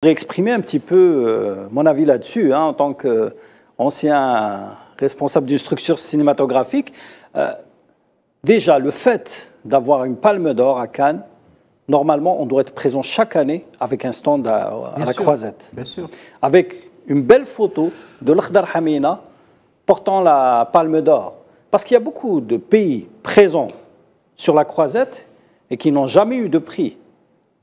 voudrais exprimer un petit peu mon avis là-dessus, en tant qu'ancien responsable d'une structure cinématographique. Déjà, le fait d'avoir une palme d'or à Cannes, normalement, on doit être présent chaque année avec un stand à la Croisette. Bien sûr. Avec une belle photo de l'Akhdar Hamina portant la palme d'or. Parce qu'il y a beaucoup de pays présents sur la Croisette et qui n'ont jamais eu de prix,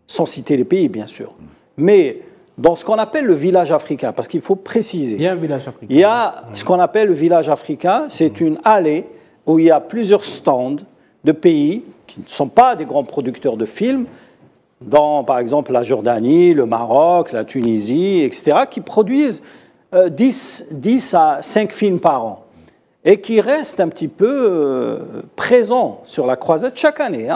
sans citer les pays, bien sûr. Mais dans ce qu'on appelle le village africain, parce qu'il faut préciser. Il y a un village africain. Il y a ce qu'on appelle le village africain, c'est une allée où il y a plusieurs stands de pays qui ne sont pas des grands producteurs de films, dans par exemple la Jordanie, le Maroc, la Tunisie, etc., qui produisent 10 à 5 films par an et qui restent un petit peu présents sur la Croisette chaque année.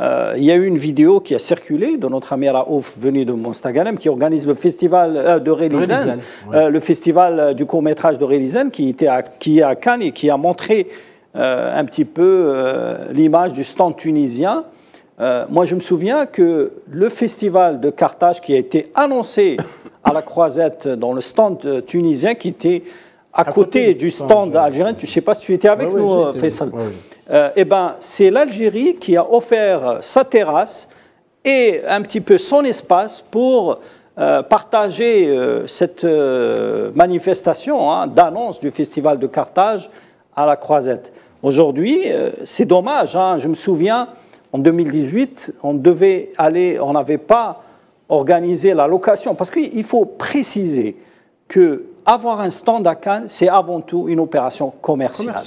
Il y a eu une vidéo qui a circulé de notre ami Raouf venu de Mostaganem qui organise le festival de Relizane, le festival du court-métrage de Relizane qui est à Cannes et qui a montré un petit peu l'image du stand tunisien. Moi, je me souviens que le festival de Carthage qui a été annoncé à la Croisette dans le stand tunisien qui était à côté du stand algérien, je ne sais pas si tu étais avec nous, Faisal. Eh ben, c'est l'Algérie qui a offert sa terrasse et un petit peu son espace pour partager cette manifestation d'annonce du festival de Carthage à la Croisette. Aujourd'hui, c'est dommage. Je me souviens, en 2018, on n'avait pas organisé la location. Parce qu'il faut préciser que avoir un stand à Cannes, c'est avant tout une opération commerciale.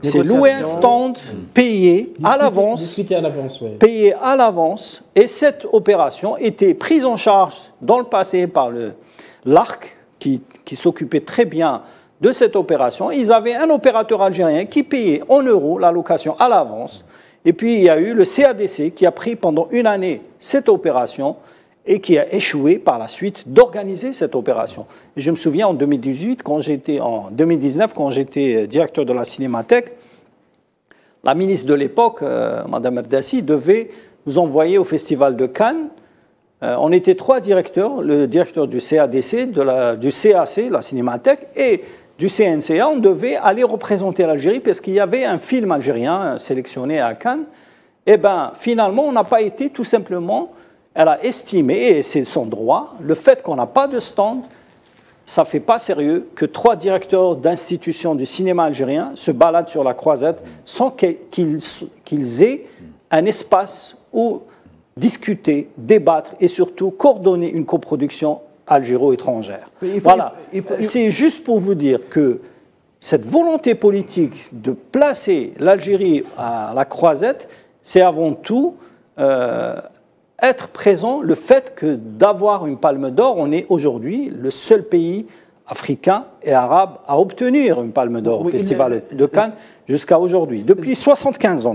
C'est louer un stand, payer à l'avance, payer à l'avance. Et cette opération était prise en charge dans le passé par l'ARC, qui s'occupait très bien de cette opération. Ils avaient un opérateur algérien qui payait en euros la location à l'avance. Et puis il y a eu le CADC qui a pris pendant une année cette opération et qui a échoué par la suite d'organiser cette opération. Et je me souviens en 2019, quand j'étais directeur de la Cinémathèque, la ministre de l'époque, Mme Erdassi, devait nous envoyer au Festival de Cannes. On était 3 directeurs, le directeur du CADC, du CAC, la Cinémathèque, et du CNCA. On devait aller représenter l'Algérie parce qu'il y avait un film algérien sélectionné à Cannes. Et bien, finalement, on n'a pas été tout simplement... Elle a estimé, et c'est son droit, le fait qu'on n'a pas de stand, ça ne fait pas sérieux que 3 directeurs d'institutions du cinéma algérien se baladent sur la Croisette sans qu'ils aient un espace où discuter, débattre et surtout coordonner une coproduction algéro-étrangère. Voilà, c'est juste pour vous dire que cette volonté politique de placer l'Algérie à la Croisette, c'est avant tout... être présent, le fait que d'avoir une palme d'or, on est aujourd'hui le seul pays africain et arabe à obtenir une palme d'or au Festival de Cannes jusqu'à aujourd'hui, depuis 75 ans.